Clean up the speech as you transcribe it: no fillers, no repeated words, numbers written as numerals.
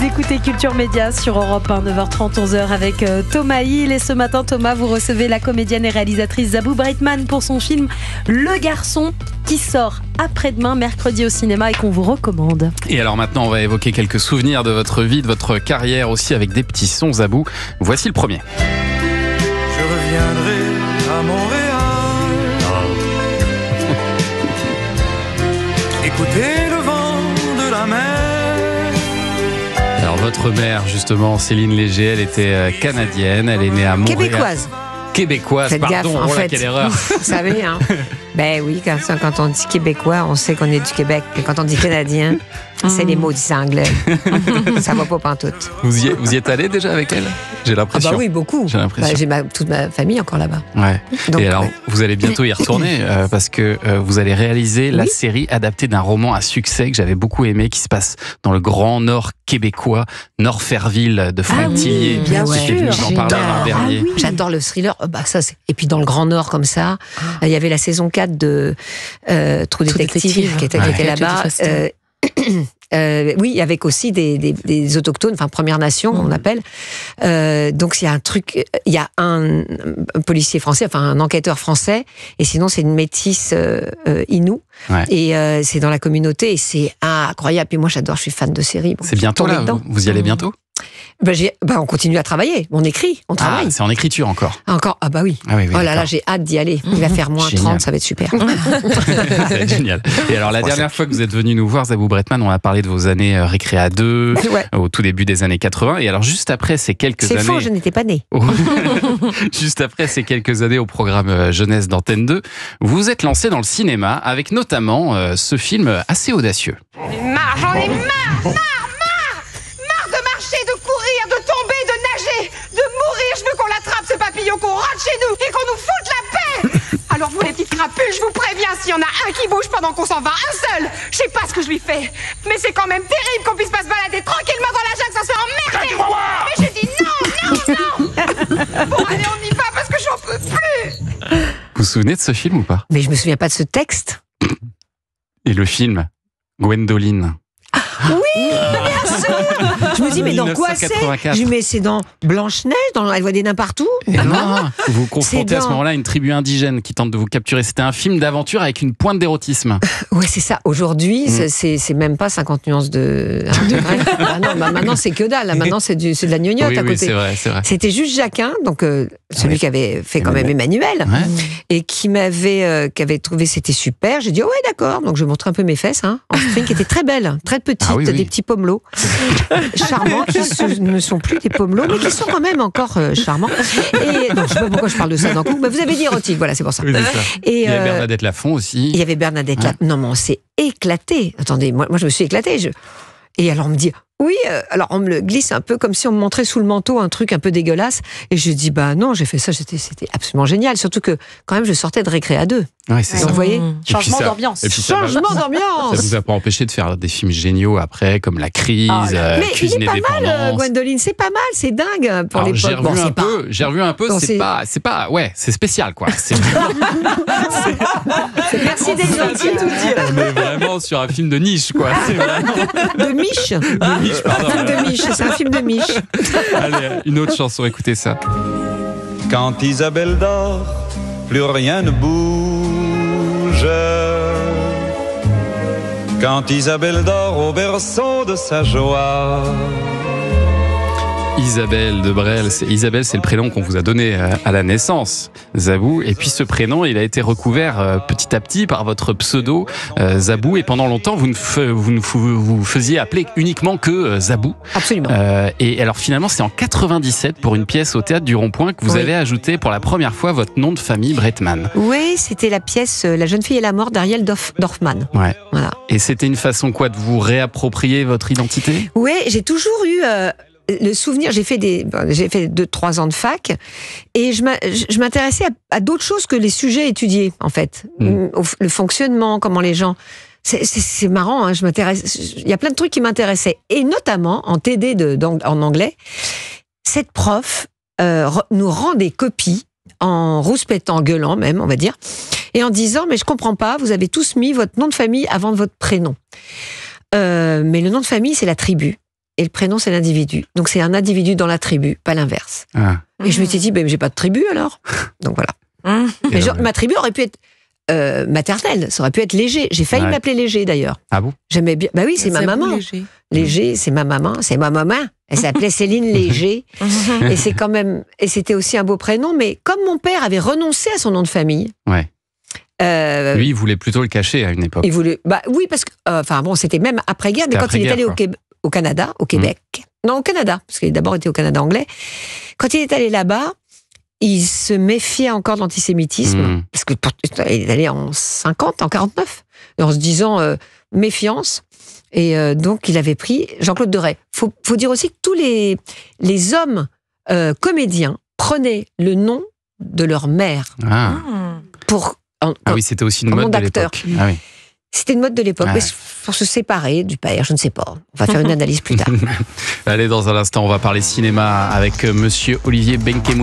écoutez Culture Média sur Europe 1, 9h30, 11h avec Thomas Hill. Et ce matin, Thomas, vous recevez la comédienne et réalisatrice Zabou Breitman pour son film Le Garçon, qui sort après-demain, mercredi au cinéma et qu'on vous recommande. Et alors maintenant, on va évoquer quelques souvenirs de votre vie, de votre carrière aussi avec des petits sons, Zabou. Voici le premier. Je reviendrai à Montréal. Écoutez le vent de la mer. Alors votre mère, justement, Céline Léger, elle était canadienne, elle est née à Montréal. Québécoise, Faites pardon, gaffe, en fait. quelle erreur. Vous savez, hein. Ben oui, quand on dit québécois, on sait qu'on est du Québec. Et quand on dit canadien, c'est les mots du anglais. Ça va pas pantoute. Vous y êtes allé déjà avec elle? J'ai l'impression. Ah bah oui, beaucoup. J'ai l'impression. J'ai toute ma famille encore là-bas. Ouais. Donc, et alors, vous allez bientôt y retourner parce que vous allez réaliser la série adaptée d'un roman à succès que j'avais beaucoup aimé, qui se passe dans le grand nord québécois, Nord-Ferville de Franck Tillier. bien sûr. J'en parlais l'an dernier. J'adore le thriller. Et puis dans le Grand Nord comme ça, il y avait la saison 4 de True Detective qui était là-bas. Oui, avec aussi des autochtones, enfin Premières Nations, on appelle. Donc il y a un truc, il y a un policier français, enfin un enquêteur français, et sinon c'est une métisse Inou. Ouais. Et c'est dans la communauté, et c'est incroyable. Et moi j'adore, je suis fan de séries. Bon, c'est bientôt là, vous y allez bientôt? On continue à travailler, on écrit, on travaille. C'est en écriture encore? Ah bah oui. Oui, oh là là, j'ai hâte d'y aller. Il va faire moins 30, ça va être super. Ça va être génial. Et alors la dernière fois que vous êtes venu nous voir, Zabou Breitman, on a parlé de vos années Récréa 2, au tout début des années 80. Et alors juste après ces quelques années... C'est faux, je n'étais pas née. Juste après ces quelques années au programme Jeunesse d'Antenne 2, vous vous êtes lancé dans le cinéma avec notamment ce film assez audacieux. J'en ai marre de marcher, de courir, de tomber, de nager, de mourir. Je veux qu'on l'attrape, ce papillon, qu'on rentre chez nous et qu'on nous foute la paix. Alors vous les petites crapules, je vous préviens, s'il y en a un qui bouge pendant qu'on s'en va, un seul, je sais pas ce que je lui fais. Mais c'est quand même terrible qu'on puisse pas se balader tranquillement dans la jungle sans se faire emmerder. Mais j'ai dit non. Bon allez, on y va parce que j'en peux plus. Vous vous souvenez de ce film ou pas? Mais je me souviens pas de ce texte. Et le film Gwendoline. Oui, bien sûr. Je me dis, mais dans quoi c'est? Je dis, mais c'est dans Blanche-Neige, dans Elle voit des nains partout. Non, vous confrontez à ce moment-là une tribu indigène qui tente de vous capturer. C'était un film d'aventure avec une pointe d'érotisme. Ouais, c'est ça. Aujourd'hui, c'est même pas 50 nuances de degré. Non, maintenant c'est que dalle. Là, maintenant c'est de la gnognotte à côté. C'est vrai. C'était juste Jacquin, donc celui qui avait fait quand même Emmanuel, et qui avait trouvé c'était super. J'ai dit, ouais, d'accord. Donc je montrais un peu mes fesses, en string, qui étaient très belles, très petites, des petits pommelots charmants, qui ne sont plus des pommelots, mais qui sont quand même encore charmants. Et donc je sais pas pourquoi je parle de ça d'un coup, mais vous avez dit érotique, voilà, c'est pour ça. Oui, c'est ça. Et il y avait Bernadette Lafont aussi. Il y avait Bernadette Lafont. Non, mais on s'est éclaté. Attendez, moi je me suis éclatée. Et alors on me dit, oui, alors on me le glisse un peu comme si on me montrait sous le manteau un truc un peu dégueulasse. Et je dis, bah non, j'ai fait ça, c'était absolument génial. Surtout que quand même je sortais de Récréa 2. Ouais, c'est ça. Vous voyez, changement d'ambiance. Changement d'ambiance. Ça vous a pas empêché de faire des films géniaux après, comme La Crise, mais Cuisine et il est pas Dépendance. mal, Gwendoline, c'est pas mal, c'est dingue pour l'époque. J'ai revu un peu, c'est pas, c'est spécial quoi. C'est merci d'être gentil. On est vraiment sur un film de niche quoi. De Miche. De Miche, pardon. De Miche, c'est un film de Miche. Allez, une autre chanson, écoutez ça. Quand Isabelle dort, plus rien ne bouge. Quand Isabelle dort au berceau de sa joie. Isabelle de Brel, Isabelle, c'est le prénom qu'on vous a donné à la naissance, Zabou. Et puis ce prénom, il a été recouvert petit à petit par votre pseudo, Zabou. Et pendant longtemps, vous vous faisiez appeler uniquement que Zabou. Absolument. Et alors finalement, c'est en 97 pour une pièce au Théâtre du Rond-Point que vous avez ajouté pour la première fois votre nom de famille, Breitman. Oui, c'était la pièce La jeune fille et la mort d'Ariel Dorfman. Ouais. Voilà. Et c'était une façon quoi de vous réapproprier votre identité? Oui, j'ai toujours eu le souvenir, j'ai fait 2-3 ans de fac et je m'intéressais à d'autres choses que les sujets étudiés en fait. Le fonctionnement, comment les gens... C'est marrant, hein, il y a plein de trucs qui m'intéressaient. Et notamment, en TD en anglais, cette prof nous rend des copies en rouspétant, en gueulant même, on va dire, et en disant, mais je comprends pas, vous avez tous mis votre nom de famille avant votre prénom. Mais le nom de famille, c'est la tribu. et le prénom, c'est l'individu. Donc, c'est un individu dans la tribu, pas l'inverse. Ah. Et je me suis dit, j'ai pas de tribu alors. Donc voilà. Mais genre, ma tribu aurait pu être maternelle, ça aurait pu être Léger. J'ai failli m'appeler Léger d'ailleurs. Ah bon? J'aimais bien. Bah oui, c'est ma maman. Léger, c'est ma maman, c'est ma maman. Elle s'appelait Céline Léger. Et c'est quand même, et c'était aussi un beau prénom. Mais comme mon père avait renoncé à son nom de famille. Ouais. Lui, il voulait plutôt le cacher à une époque. Il voulait, bah oui, parce que, enfin bon, c'était même après-guerre, mais quand il est allé au Canada, au Québec, non, au Canada, parce qu'il a d'abord été au Canada anglais, quand il est allé là-bas, il se méfiait encore de l'antisémitisme, parce que il est allé en 50, en 49, en se disant méfiance, et donc il avait pris Jean-Claude Deray. Faut dire aussi que tous les hommes comédiens prenaient le nom de leur mère pour... Ah oui, c'était aussi une mode de l'époque. Ah oui. C'était une mode de l'époque, mais pour se séparer du père, je ne sais pas. On va faire une analyse plus tard. Allez, dans un instant, on va parler cinéma avec monsieur Olivier Benkemoun.